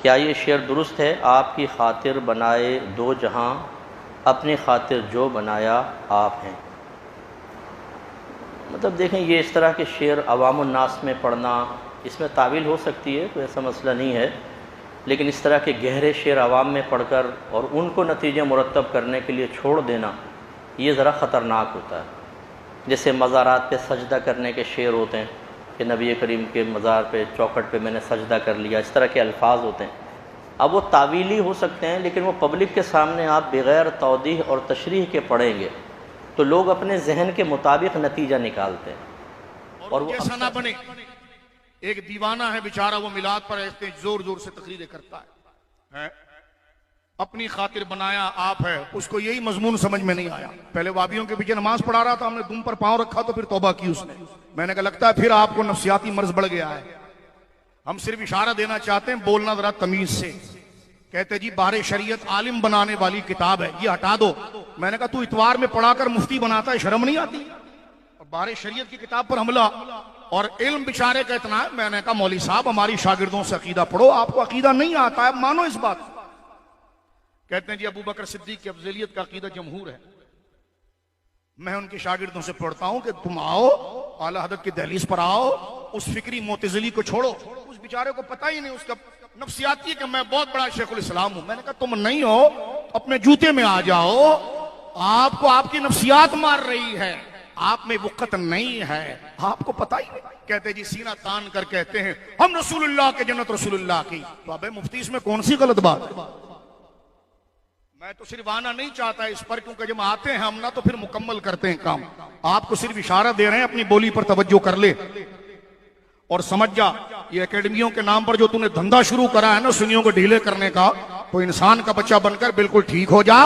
क्या ये शेर दुरुस्त है? आपकी खातिर बनाए दो जहां, अपनी खातिर जो बनाया आप हैं। मतलब देखें, ये इस तरह के शेर अवामुन्नास में पढ़ना, इसमें तावील हो सकती है, तो ऐसा मसला नहीं है, लेकिन इस तरह के गहरे शेर आवाम में पढ़कर और उनको नतीजे मुरतब करने के लिए छोड़ देना, ये ज़रा ख़तरनाक होता है। जैसे मज़ारात पे सजदा करने के शेर होते हैं कि नबी करीम के मज़ार पे चौखट पे मैंने सजदा कर लिया, इस तरह के अल्फाज होते हैं। अब वो तावीली हो सकते हैं, लेकिन वो पब्लिक के सामने आप बग़ैर तौदीह और तशरीह के पढ़ेंगे तो लोग अपने जहन के मुताबिक नतीजा निकालते हैं और वो जैसा ना बने। एक दीवाना है बेचारा, वो मिलाद पर ऐसे जोर जोर से तकरीरें करता है? अपनी खातिर बनाया आप है, उसको यही मजमून समझ में नहीं आया। पहले वाबियों के पीछे नमाज पढ़ा रहा था, हमने दुम पर पांव रखा तो फिर तौबा की उसने। मैंने कहा लगता है फिर आपको नफ्सियाती मर्ज बढ़ गया है। हम सिर्फ इशारा देना चाहते हैं, बोलना जरा तमीज से। कहते जी बाहर शरीयत आलिम बनाने वाली किताब है, ये हटा दो। मैंने कहा तू इतवार में पढ़ाकर मुफ्ती बनाता है, शर्म नहीं आती? और बाहर शरीयत की किताब पर हमला और इल्म बेचारे का इतना है। मैंने कहा मौली साहब हमारी शागिर्दों से अकीदा पढ़ो, आपको अकीदा नहीं आता है, मानो इस बात। कहते हैं जी अबू बकर सिद्दीक की अफजलियत का अकीदा जमहूर है। मैं उनके शागिर्दों से पढ़ता हूं कि तुम आओ, आला हज़रत की दहलीज पर आओ, उस फिक्री मोतजिली को छोड़ो। उस बेचारे को पता ही नहीं, उसका नफ्सियाती है कि मैं बहुत बड़ा शेखुल इस्लाम हूं। मैंने कहा तुम नहीं हो, अपने जूते में आ जाओ, आपको आपकी नफ्सियात मार रही है, आप में वक़्त नहीं है, आपको पता ही नहीं। कहते जी सीना तान कर कहते हैं हम रसूलुल्लाह के जन्नत रसूलुल्लाह की। तो अबे मुफ्ती इसमें कौन सी गलत बात है? मैं तो सिर्फ आना नहीं चाहता इस पर, क्योंकि जब आते हैं हम ना तो फिर मुकम्मल करते हैं काम। आपको सिर्फ इशारा दे रहे हैं, अपनी बोली पर तवज्जो कर ले और समझ जा, ये एकेडमियों के नाम पर जो तूने धंधा शुरू करा है ना सुन्नियों को ढीले करने का, तो इंसान का बच्चा बनकर बिल्कुल ठीक हो जा।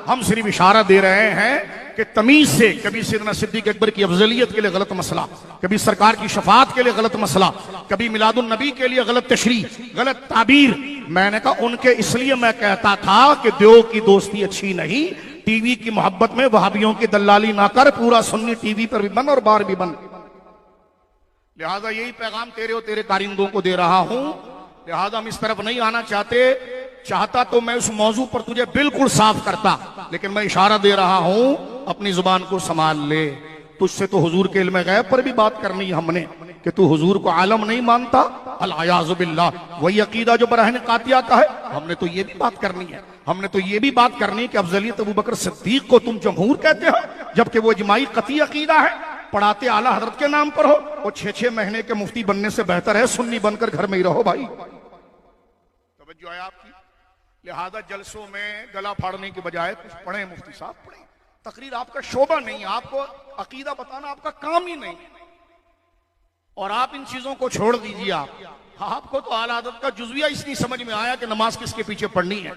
हम सिर्फ इशारा दे रहे हैं कि तमीज से, कभी सैयदना सिद्दीक अकबर की अफजलियत के लिए गलत मसला, कभी सरकार की शफात के लिए गलत मसला, कभी मिलादुन नबी के लिए गलत तशरीह, गलत ताबीर। मैंने कहा उनके इसलिए मैं कहता था कि देव की दोस्ती अच्छी नहीं, टीवी की मोहब्बत में वहाबियों की दलाली ना कर, पूरा सुन्नी टीवी पर भी बन और बाहर भी बन। लिहाजा यही पैगाम तेरे और तेरे कारिंदों को दे रहा हूं। लिहाजा हम इस तरफ नहीं आना चाहता तो मैं उस मौजू पर तुझे बिल्कुल साफ करता, लेकिन मैं इशारा दे रहा हूं अपनी जुबान को संभाल ले। तुझसे तो हुजूर के इल्म गैब पर भी बात करनी है हमने कि तू हुजूर को आलम नहीं मानता, अल-अयाज़ु बिल्लाह। वही अकीदा जो बरहन कातिया का है, हमने तो ये भी बात करनी है। हमने तो ये भी बात करनी है कि अफजलियत अबू बकर सिद्दीक को तुम जमहूर कहते हो, जबकि वो इजमाई कती अकीदा है, पढ़ाते आला हजरत के नाम पर हो। और 6-6 महीने के मुफ्ती बनने से बेहतर है सुन्नी बनकर घर में ही रहो भाई। तवज्जो है आपकी? लिहाजा जलसों में गला फाड़ने की बजाय कुछ पढ़े मुफ्ती साहब, पढ़े। तकरीर आपका शोभा नहीं, आपको अकीदा बताना आपका काम ही नहीं, और आप इन चीजों को छोड़ दीजिए। आपको तो आला हज़रत का जुज़विया इसलिए समझ में आया कि नमाज किसके पीछे पढ़नी है,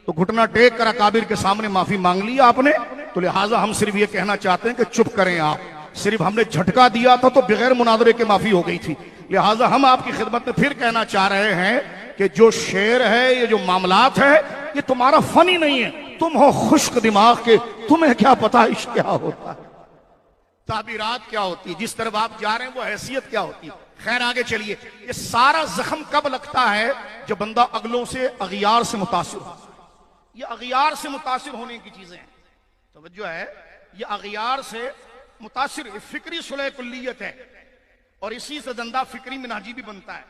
तो घुटना टेक कर अकाबिर के सामने माफी मांग ली आपने। तो लिहाजा हम सिर्फ ये कहना चाहते हैं कि चुप करें आप। सिर्फ हमने झटका दिया था तो बगैर मुनादरे के माफी हो गई थी। लिहाजा हम आपकी खिदमत में फिर कहना चाह रहे हैं कि जो शेर है, ये जो मामलात है, ये तुम्हारा फन ही नहीं है। तुम हो खुश्क दिमाग के, तुम्हें क्या पता इश्क क्या होता है, ताबीरात क्या होती है, जिस तरफ आप जा रहे हैं वो हैसियत क्या होती है। खैर आगे चलिए। ये सारा जख्म कब लगता है? जब बंदा अगलों से अगियार से मुतासिर हो। ये अगियार से मुतासिर होने की चीजें हैं, तवज्जो है। ये अगियार से मुतासिर फिक्री सुलह कुल्लियत है, और इसी से धंधा फिक्री मिनाजी भी बनता है।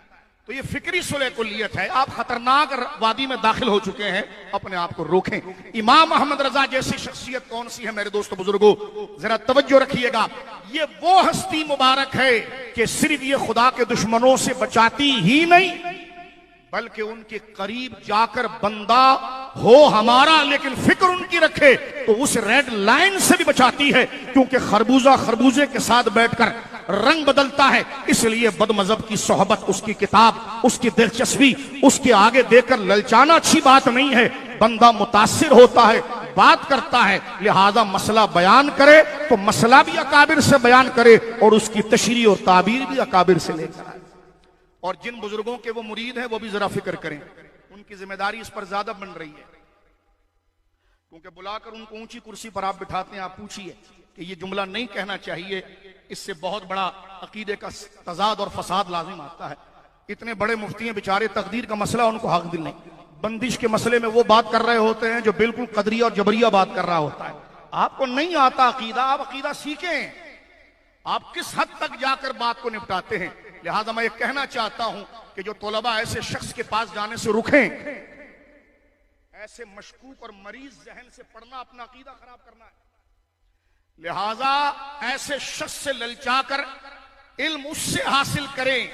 तो ये फिक्री सुलह कुल्लियत है। आप खतरनाक वादी में दाखिल हो चुके हैं, अपने आप को रोकें। इमाम अहमद रजा जैसी शख्सियत कौन सी है मेरे दोस्तों बुजुर्गों, जरा तवज्जो रखिएगा। ये वो हस्ती मुबारक है कि सिर्फ ये खुदा के दुश्मनों से बचाती ही नहीं, बल्कि उनके करीब जाकर बंदा हो हमारा लेकिन फिक्र उनकी रखे तो उस रेड लाइन से भी बचाती है, क्योंकि खरबूजा खरबूजे के साथ बैठकर रंग बदलता है। इसलिए बदमजहब की सोहबत, उसकी किताब, उसकी दिलचस्पी उसके आगे देकर ललचाना अच्छी बात नहीं है। बंदा मुतासिर होता है, बात करता है, लिहाजा मसला बयान करे तो मसला भी अकाबिर से बयान करे और उसकी तशरीह और ताबीर भी अकाबिर से लेकर आए। और जिन बुजुर्गों के वो मुरीद हैं वो भी जरा फिक्र करें, उनकी जिम्मेदारी इस पर ज्यादा बन रही है, क्योंकि बुलाकर उनको ऊंची कुर्सी पर आप बिठाते हैं। आप पूछिए कि ये जुमला नहीं कहना चाहिए, इससे बहुत बड़ा अकीदे का तजाद और फसाद लाजिम आता है। इतने बड़े मुफ्ती हैं बेचारे, तकदीर का मसला उनको हक दिल नहीं, बंदिश के मसले में वो बात कर रहे होते हैं जो बिल्कुल कदरिया और जबरिया बात कर रहा होता है। आपको नहीं आता अकीदा, आप अकीदा सीखें, आप किस हद तक जाकर बात को निपटाते हैं। लिहाजा मैं ये कहना चाहता हूं कि जो तोलबा ऐसे शख्स के पास जाने से रुकें, ऐसे मशकूक और मरीज जहन से पढ़ना अपना अकीदा खराब करना है। लिहाजा ऐसे शख्स से ललचाकर इल्म उससे हासिल करें,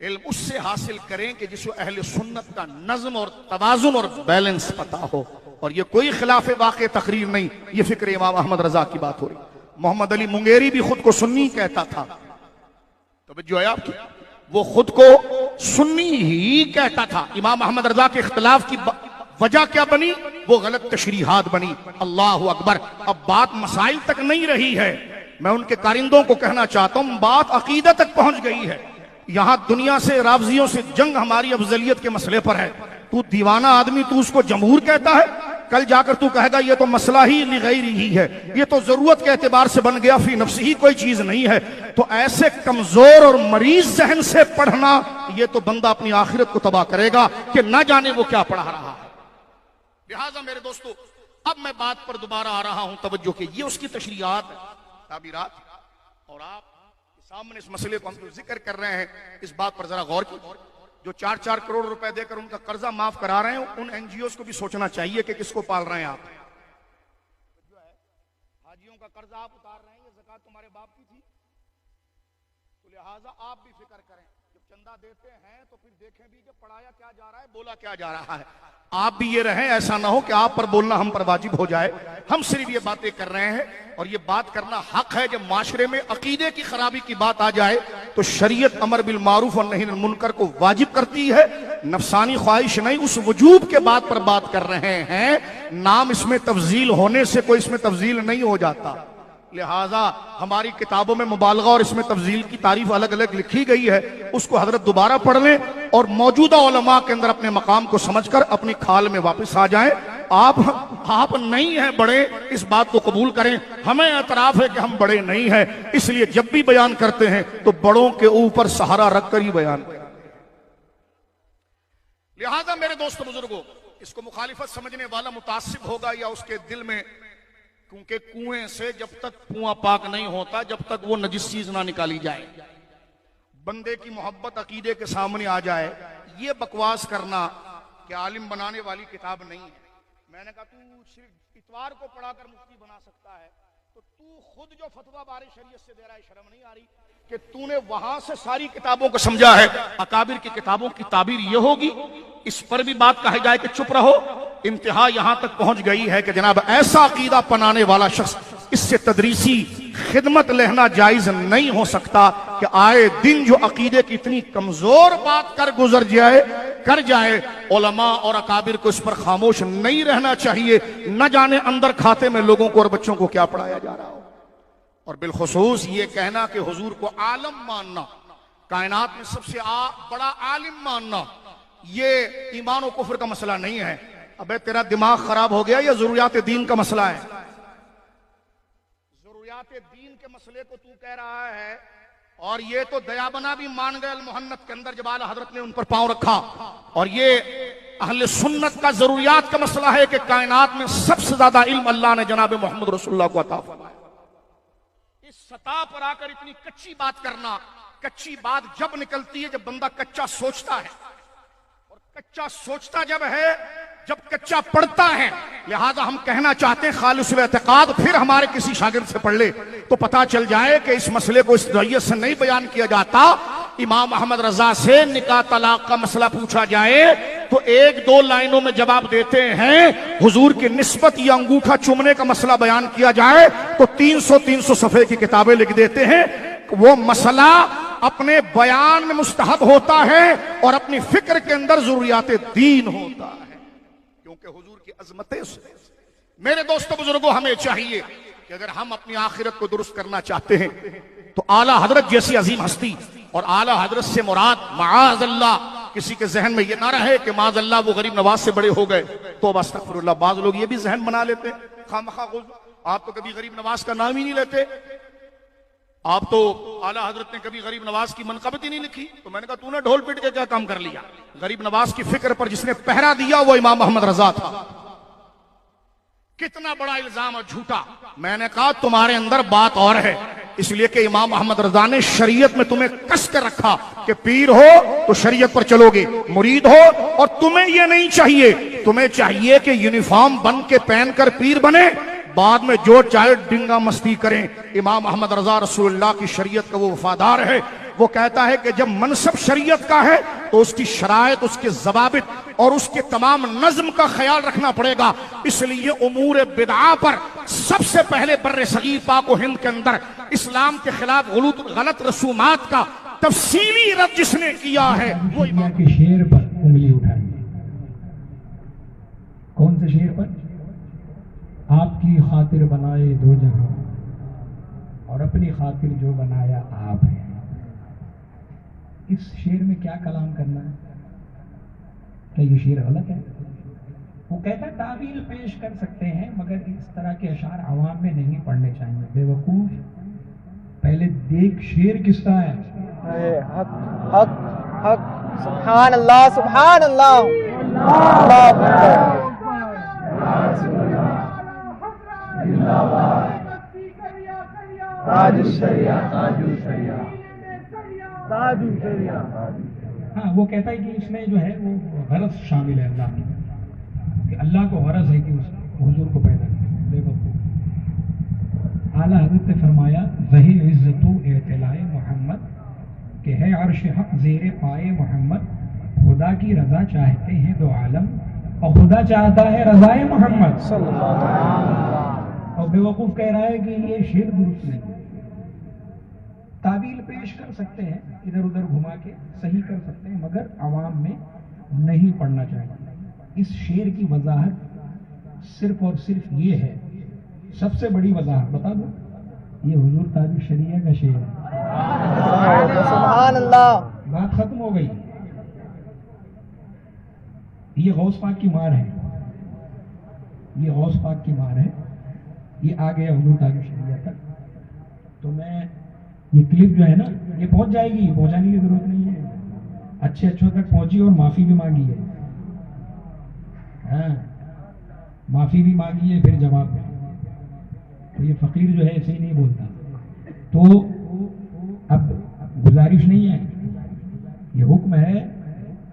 इल्म उससे हासिल करें कि जिसको अहले सुन्नत का नज़्म और तवाज़ुन और बैलेंस पता हो। और ये कोई खिलाफ वाक़े तकरीर नहीं, ये फिक्र इमाम अहमद रजा की बात हो रही। मोहम्मद अली मुंगेरी भी खुद को सुन्नी कहता था, तवज्जो है आपकी, वो खुद को सुन्नी ही कहता था। इमाम अहमद रजा के इख्तिलाफ की वजह क्या बनी? वो गलत तशरीहात बनी। अल्लाह अकबर। अब बात मसाइल तक नहीं रही है, मैं उनके कारिंदों को कहना चाहता हूं बात अकीदा तक पहुंच गई है। यहां दुनिया से रावजियों से जंग हमारी अफजलियत के मसले पर है। तू दीवाना आदमी, तू उसको जमहूर कहता है, कल जाकर तू कहेगा ये तो मसला ही लिगैरी ही है, ये तो जरूरत के एतबार से बन गया, फी नफ्सी ही कोई चीज नहीं है। तो ऐसे कमजोर और मरीज जहन से पढ़ना, ये तो बंदा अपनी आखिरत को तबाह करेगा कि न जाने वो क्या पढ़ा रहा है। लिहाजा मेरे दोस्तों, अब मैं बात पर दोबारा आ रहा हूं, तवज्जो के, ये उसकी तशरीहात ताबीरात, और आप सामने इस मसले को हम जो जिक्र कर रहे हैं, इस बात पर जरा गौर कीजिए। जो 4-4 करोड़ रुपए देकर उनका कर्जा माफ करा रहे हैं, उन एनजीओ को भी सोचना चाहिए कि किसको पाल रहे हैं आप। जो है हाजियों का कर्जा आप उतार रहे हैं, ये ज़कात तुम्हारे बाप की थी, तो लिहाजा आप भी फिक्र करें, जब चंदा देते हैं तो फिर देखें भी कि पढ़ाया क्या जा रहा है, बोला क्या जा रहा है। आप भी ये रहें, ऐसा ना हो कि आप पर बोलना हम पर वाजिब हो जाए। हम सिर्फ ये बातें कर रहे हैं, और ये बात करना हक है। जब माशरे में अकीदे की खराबी की बात आ जाए तो शरीयत अमर बिल मारूफ और नही अनिल मुनकर को वाजिब करती है, नफसानी ख्वाहिश नहीं, उस वजूब के बात पर बात कर रहे हैं। नाम इसमें तफजील होने से कोई इसमें तफजील नहीं हो जाता। लिहाजा हमारी किताबों में मुबालगा और इसमें तफजील की तारीफ अलग अलग लिखी गई है, उसको हजरत दोबारा पढ़ लें और मौजूदा उलमा के अंदर अपने मकाम को समझकर अपनी खाल में वापस आ जाएं। आप नहीं हैं बड़े, इस बात को कबूल करें। हमें एतराफ है कि हम बड़े नहीं हैं, इसलिए जब भी बयान करते हैं तो बड़ों के ऊपर सहारा रखकर ही बयान करें। लिहाजा मेरे दोस्त बुजुर्गों, इसको मुखालिफत समझने वाला मुतासिब होगा या उसके दिल में, क्योंकि कुएं से जब तक कुआं पाक नहीं होता, जब तक वो नजिस चीज ना निकाली जाए, बंदे की मोहब्बत अकीदे के सामने आ जाए, ये बकवास करना कि आलिम बनाने वाली किताब नहीं है। मैंने कहा तू सिर्फ इतवार को पढ़ाकर मुफ्ती बना सकता है, तो तू खुद जो फतवा बारे शरीयत से दे रहा है, शर्म नहीं आ रही कि तूने वहां से सारी किताबों को समझा है? अकाबिर की किताबों की ताबीर ये होगी, इस पर भी बात कही जाए कि चुप रहो। इंतहा यहां तक पहुंच गई है कि जनाब ऐसा अकीदा पनाने वाला शख्स, इससे तदरीसी खिदमत लेना जायज नहीं हो सकता कि आए दिन जो अकीदे की इतनी कमजोर बात कर जाए, उलमा और अकाबिर को इस पर खामोश नहीं रहना चाहिए। न जाने अंदर खाते में लोगों को और बच्चों को क्या पढ़ाया जा रहा हो। और बिलखुसूस ये कहना कि हुजूर को आलम मानना, कायनात में सबसे बड़ा आलिम मानना, ये ईमान और कुफ्र का मसला नहीं है। अबे तेरा दिमाग खराब हो गया, या जरूरियात दीन का मसला है? जरूरियात दीन के मसले को तू कह रहा है, और ये तो दयाबना भी मान गए मुहन्नत के अंदर जब आला हजरत ने उन पर पांव रखा। और ये अहले सुन्नत का जरूरियात का मसला है कि कायनात में सबसे ज्यादा इल्म अल्लाह ने जनाब मोहम्मद रसूलुल्लाह को अता फरमाया। इस सतह पर आकर इतनी कच्ची बात करना, कच्ची बात जब निकलती है जब बंदा कच्चा सोचता है, और कच्चा सोचता जब कच्चा पढ़ता है। लिहाजा हम कहना चाहते हैं खालिस एतकाद, फिर हमारे किसी शागिर्द से पढ़ ले तो पता चल जाए कि इस मसले को इस नौइयत से नहीं बयान किया जाता। इमाम अहमद रजा से निकाह तलाक का मसला पूछा जाए तो 1-2 लाइनों में जवाब देते हैं। हुजूर की निस्बत या अंगूठा चूमने का मसला बयान किया जाए तो 300 सफ़े की किताबें लिख देते हैं। वो मसला अपने बयान में मुस्तहब होता है और अपनी फिक्र के अंदर जरूरियात दीन होता है, क्योंकि हुजूर की अजमतें से। मेरे दोस्तों बुजुर्गों, हमें चाहिए कि अगर हम अपनी आखिरत को दुरुस्त करना चाहते हैं तो आला हजरत जैसी अजीम हस्ती, और आला हजरत से मुराद माअज़ल्लाह किसी के जहन में ये ना रहे कि माअज़ल्लाह वो गरीब नवाज से बड़े हो गए तो अस्तगफिरुल्लाह। बाज लोग ये भी जहन बना लेते हैं खामखा। आप तो कभी गरीब नवाज का नाम ही नहीं लेते, आप तो आला हजरत ने कभी गरीब नवाज की मनकबत ही नहीं लिखी, तो मैंने कहा तूने ढोल पीट के क्या काम कर लिया। गरीब नवाज की फिक्र पर जिसने पहरा दिया वो इमाम मोहम्मद रजा था। कितना बड़ा इल्जाम और झूठा। मैंने कहा तुम्हारे अंदर बात और है, इसलिए कि इमाम मोहम्मद रजा ने शरीयत में तुम्हें कस कर रखा कि पीर हो तो शरीयत पर चलोगे, मुरीद हो और तुम्हें यह नहीं चाहिए, तुम्हें चाहिए कि यूनिफॉर्म बन के पहनकर पीर बने, बाद में जो चाहे डिंगा मस्ती करें। इमाम मोहम्मद रजा रसूलुल्लाह की शरीयत का वो वफादार है। वो कहता है कि जब मनसब शरीयत का है तो उसकी शरायत, उसके जवाबित और उसके तमाम नज्म का ख्याल रखना पड़ेगा। इसलिए उमूर बिदआ पर सबसे पहले बर्रे सगीर पाक हिंद के अंदर इस्लाम के खिलाफ गलत रसूमात का तफसीली रद्द जिसने किया है वो इमाम के शेर पर उंगली उठाई। कौन से शेर पर? आपकी खातिर बनाए दो जहां और अपनी खातिर जो बनाया आप है। इस शेर में क्या कलाम करना है? क्या ये शेर गलत है? वो कहता है तावील पेश कर सकते हैं मगर इस तरह के अशार आवाम में नहीं पढ़ने चाहिए। बेवकूफ, पहले देख शेर किसका है। हक हक हक, सुभान अल्लाह सुभान अल्लाह, अल्लाह अकबर। हाँ, वो कहता है कि इसमें जो है वो गरज शामिल है अल्लाह की, कि अल्लाह को गरज है कि उस हुजूर को पैदा करे। बेवकूफ। आला हज़रत ने फरमाया वही इज्जतु एतलाए मोहम्मद के है अर्श हक ज़ेरे पाए मोहम्मद, खुदा की रजा चाहते हैं दो आलम और खुदा चाहता है रजाए मोहम्मद। और बेवकूफ कह रहा है कि ये शेर दुरुस्त नहीं। तावील पेश कर सकते हैं, इधर उधर घुमा के सही कर सकते हैं, मगर आवाम में नहीं पढ़ना चाहिए। इस शेर की वजाहत सिर्फ और सिर्फ ये है, सबसे बड़ी वजाहत बता दो, ये हुजूर ताजुल शरीया का शेर है। सुभान अल्लाह। बात खत्म हो गई। ये गौस पाक की मार है, ये गौस पाक की मार है। ये आ गया हुजूर ताजुल शरीया तक। तो मैं ये क्लिप जो है ना ये पहुंच जाएगी, पहुंचाने की जरूरत नहीं है। अच्छे अच्छों तक पहुंची और माफी भी मांगी है। हाँ, माफी भी मांगी है, फिर जवाब में। तो ये फकीर जो है ऐसे ही नहीं बोलता। तो अब गुजारिश नहीं है, ये हुक्म है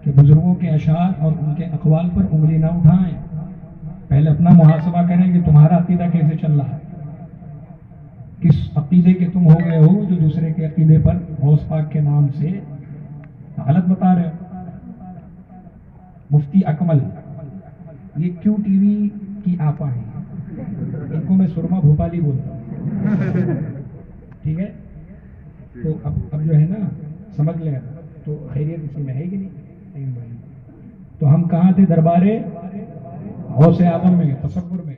कि बुजुर्गों के अशार और उनके अकवाल पर उंगली ना उठाएं। पहले अपना मुहासबा करें कि तुम्हारा अकीदा कैसे चल रहा है, किस अकीदे के तुम हो गए हो जो दूसरे के अकीदे पर गौस पाक के नाम से गलत बता रहे हो। मुफ्ती अकमल ये क्यू टीवी की आपा है, इनको मैं सुरमा भोपाली बोलता हूँ, ठीक है। तो अब जो है ना समझ लेगा, तो खैरियत इसी में है कि नहीं। तो हम कहाँ थे? दरबारे गौसे आजम में, तसव्वुर में।